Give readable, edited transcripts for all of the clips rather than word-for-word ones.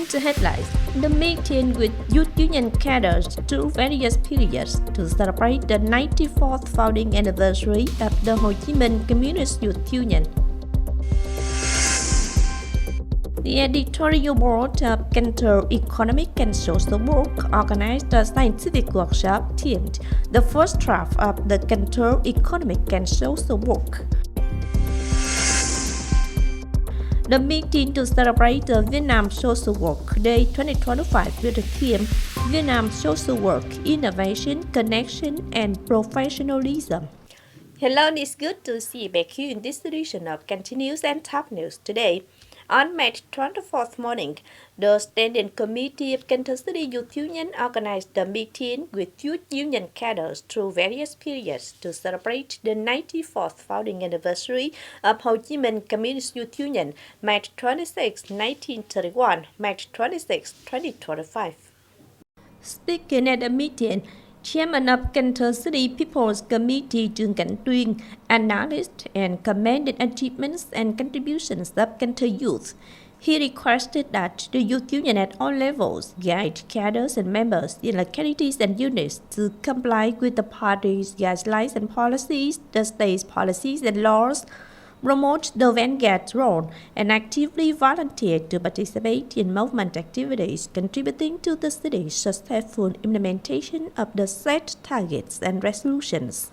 According to headlines, the meeting with Youth Union cadres through various periods to celebrate the 94th founding anniversary of the HCM Communist Youth Union. The editorial board of Cần Thơ Economic and Social Work organized a scientific workshop themed The First Draft of the Cần Thơ Economic and Social Work. The meeting to celebrate the Vietnam Social Work Day 2025 with the theme Vietnam Social Work, Innovation, Connection, and Professionalism. Hello, it's good to see you back here in this edition of Continuous and Top News today. On March 24th morning, the Standing Committee of Cần Thơ City Youth Union organized a meeting with Youth Union cadres through various periods to celebrate the 94th founding anniversary of Ho Chi Minh Communist Youth Union, March 26, 1931, March 26, 2025. Speaking at the meeting, Chairman of Cần Thơ City People's Committee Trương Cảnh Tuyên acknowledged and commended achievements and contributions of Cần Thơ youth. He requested that the youth union at all levels guide cadres and members in localities and units to comply with the party's guidelines and policies, the state's policies and laws, promote the vanguard role, and actively volunteer to participate in movement activities contributing to the city's successful implementation of the set targets and resolutions.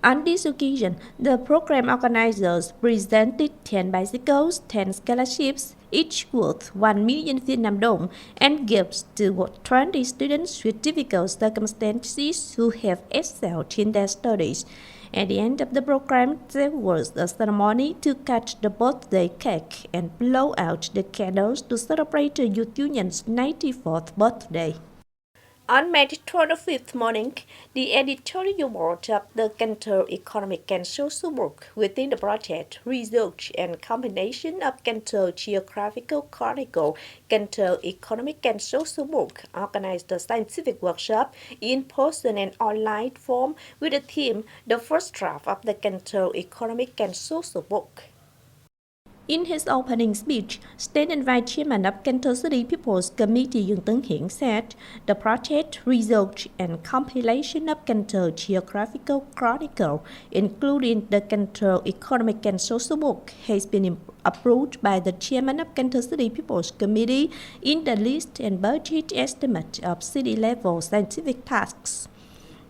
On this occasion, the program organizers presented 10 bicycles, 10 scholarships, each worth 1 million Vietnam dong, and gifts to 20 students with difficult circumstances who have excelled in their studies. At the end of the program, there was a ceremony to cut the birthday cake and blow out the candles to celebrate the Youth Union's 94th birthday. On March 25th morning, the editorial board of the Cần Thơ Economic and Social Work within the project Research and Combination of Cần Thơ Geographical Chronicle, Cần Thơ Economic and Social Work organized a scientific workshop in person and online form with the theme The First Draft of the Cần Thơ Economic and Social Work. In his opening speech, State and Vice Chairman of Cần Thơ City People's Committee Dương Hiển said, the project Research and Compilation of Cần Thơ Geographical Chronicle, including the Cần Thơ Economic and Social Work, has been approved by the Chairman of Cần Thơ City People's Committee in the list and budget estimate of city-level scientific tasks.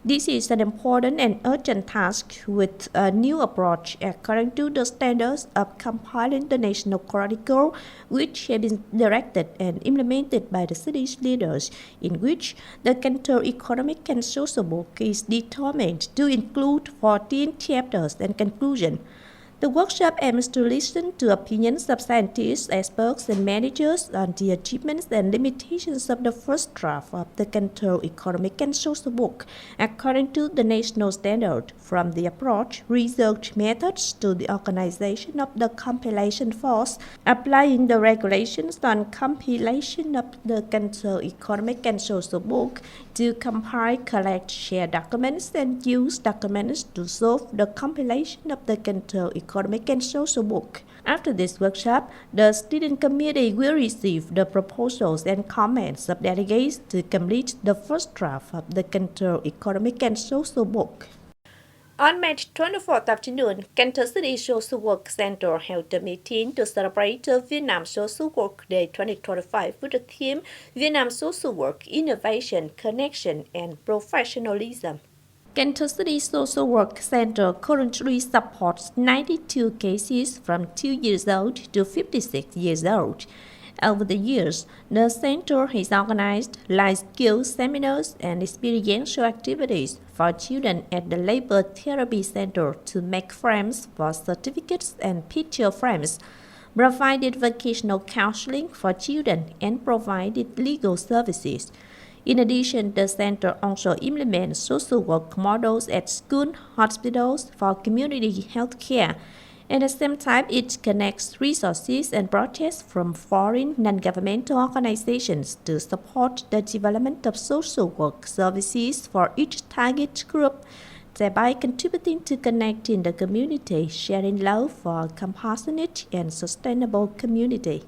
This is an important and urgent task with a new approach according to the standards of compiling the National Chronicle, which have been directed and implemented by the city's leaders, in which the Cần Thơ Economic and Social Book is determined to include 14 chapters and conclusion. The workshop aims to listen to opinions of scientists, experts, and managers on the achievements and limitations of the first draft of the Cần Thơ Economic and Social Book, according to the national standard, from the approach, research methods to the organization of the compilation force, applying the regulations on compilation of the Cần Thơ Economic and Social Book to compile, collect, share documents, and use documents to solve the compilation of the Cần Thơ Economic and Social Book. After this workshop, the Steering Committee will receive the proposals and comments of delegates to complete the first draft of the Cần Thơ Economic and Social Book. On March 24th afternoon, Cần Thơ City Social Work Center held a meeting to celebrate the Vietnam Social Work Day 2025 with the theme Vietnam Social Work, Innovation, Connection, and Professionalism. Cần Thơ City Social Work Center currently supports 92 cases from 2 years old to 56 years old. Over the years, the center has organized life skills seminars and experiential activities for children at the Labor Therapy Center to make frames for certificates and picture frames, provided vocational counseling for children, and provided legal services. In addition, the center also implements social work models at school, hospitals for community health care. At the same time, it connects resources and projects from foreign non-governmental organizations to support the development of social work services for each target group, thereby contributing to connecting the community, sharing love for a compassionate and sustainable community.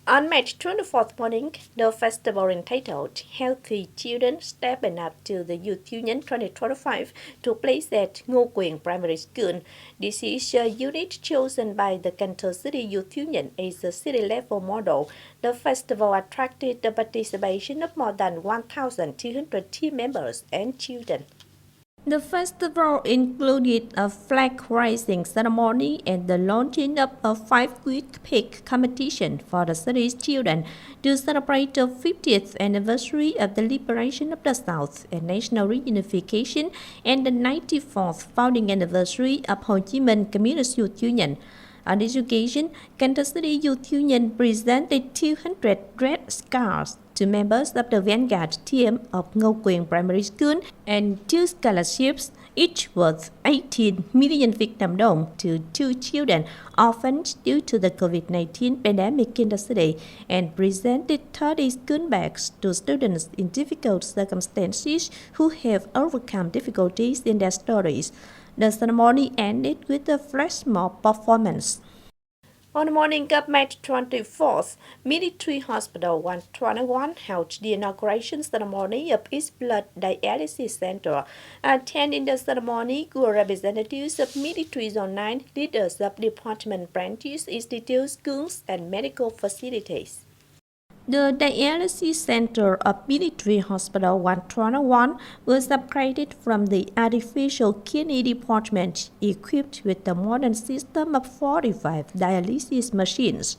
On March 24th morning, the festival entitled Healthy Children Stepping Up to the Youth Union 2025 took place at Ngô Quyền Primary School. This is a unit chosen by the Cần Thơ City Youth Union as a city-level model. The festival attracted the participation of more than 1,200 team members and children. The festival included a flag-raising ceremony and the launching of a 5-week peak competition for the city's children to celebrate the 50th anniversary of the liberation of the South and national reunification and the 94th founding anniversary of HCM Communist Youth Union. On this occasion, Cần Thơ City Youth Union presented 200 red scarves to members of the Vanguard team of Ngô Quyền Primary School and 2 scholarships, each worth 18 million Vietnam dong to 2 children orphaned due to the COVID-19 pandemic in the city, and presented 30 school bags to students in difficult circumstances who have overcome difficulties in their studies. The ceremony ended with a flash mob performance. On the morning of March 24th, Military Hospital 121 held the inauguration ceremony of its blood dialysis center. Attending the ceremony were representatives of Military Zone 9, leaders of department branches, institutes, schools, and medical facilities. The dialysis center of Military Hospital 121 was upgraded from the artificial kidney department, equipped with a modern system of 45 dialysis machines.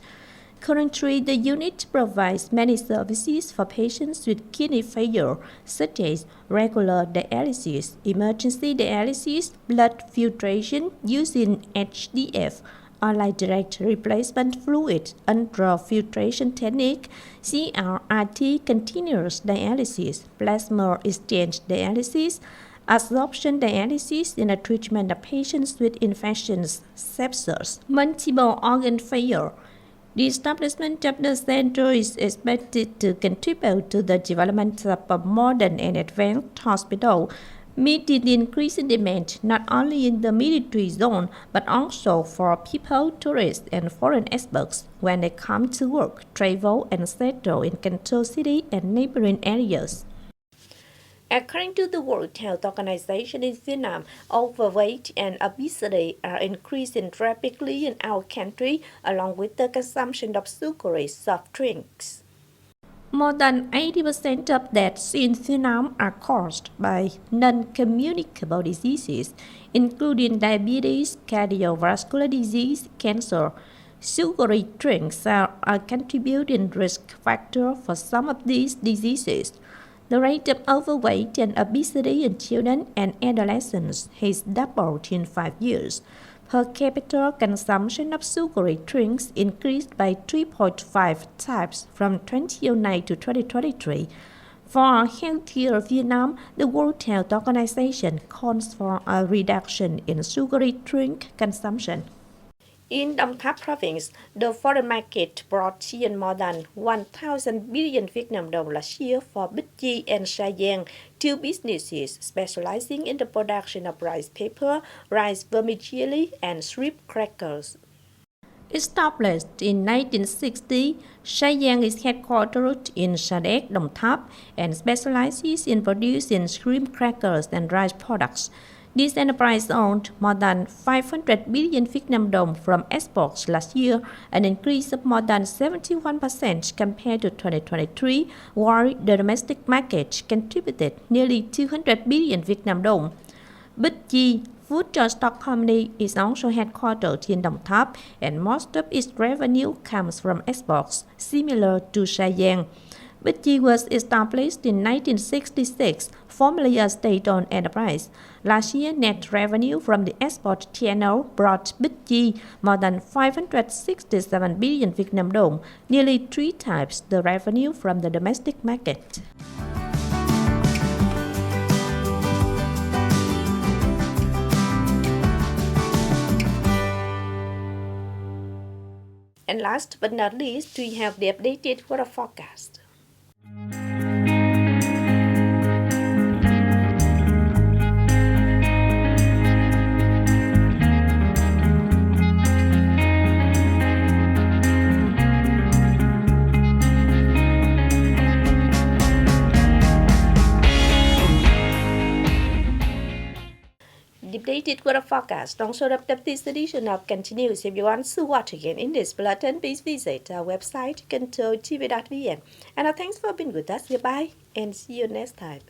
Currently, the unit provides many services for patients with kidney failure, such as regular dialysis, emergency dialysis, blood filtration using HDF, online direct replacement fluid, ultrafiltration technique, CRRT continuous dialysis, plasma exchange dialysis, absorption dialysis in the treatment of patients with infections, sepsis, multiple organ failure. The establishment of the center is expected to contribute to the development of a modern and advanced hospital, meeting the increasing demand not only in the military zone but also for people, tourists, and foreign experts when they come to work, travel, and settle in Cần Thơ City and neighboring areas. According to the World Health Organization in Vietnam, overweight and obesity are increasing rapidly in our country, along with the consumption of sugary soft drinks. More than 80% of deaths in Vietnam are caused by non-communicable diseases, including diabetes, cardiovascular disease, cancer. Sugary drinks are a contributing risk factor for some of these diseases. The rate of overweight and obesity in children and adolescents has doubled in 5 years. Per capita consumption of sugary drinks increased by 3.5 times from 2009 to 2023. For a healthier Vietnam, the World Health Organization calls for a reduction in sugary drink consumption. In Đồng Tháp province, the foreign market brought in more than 1,000 billion Vietnam dong last year for Bích Chi and Sa Giang, 2 businesses specializing in the production of rice paper, rice vermicelli, and shrimp crackers. Established in 1960, Sa Giang is headquartered in Sa Đéc, Đồng Tháp, and specializes in producing shrimp crackers and rice products. This enterprise earned more than 500 billion Vietnam dong from exports last year, an increase of more than 71% compared to 2023, while the domestic market contributed nearly 200 billion Vietnam dong. Bích Chi Food Stock Company is also headquartered in Đồng Tháp, and most of its revenue comes from exports, similar to Sa Giang. Bích Chi was established in 1966, formerly a state-owned enterprise. Last year, net revenue from the export channel brought Bích Chi more than 567 billion Vietnam dong, nearly 3 times the revenue from the domestic market. And last but not least, we have the updated weather forecast. Updated with a forecast. Don't show up this edition of continues. If you want to watch again in this bulletin, please visit our website, thtpct.vn. And thanks for being with us. Goodbye and see you next time.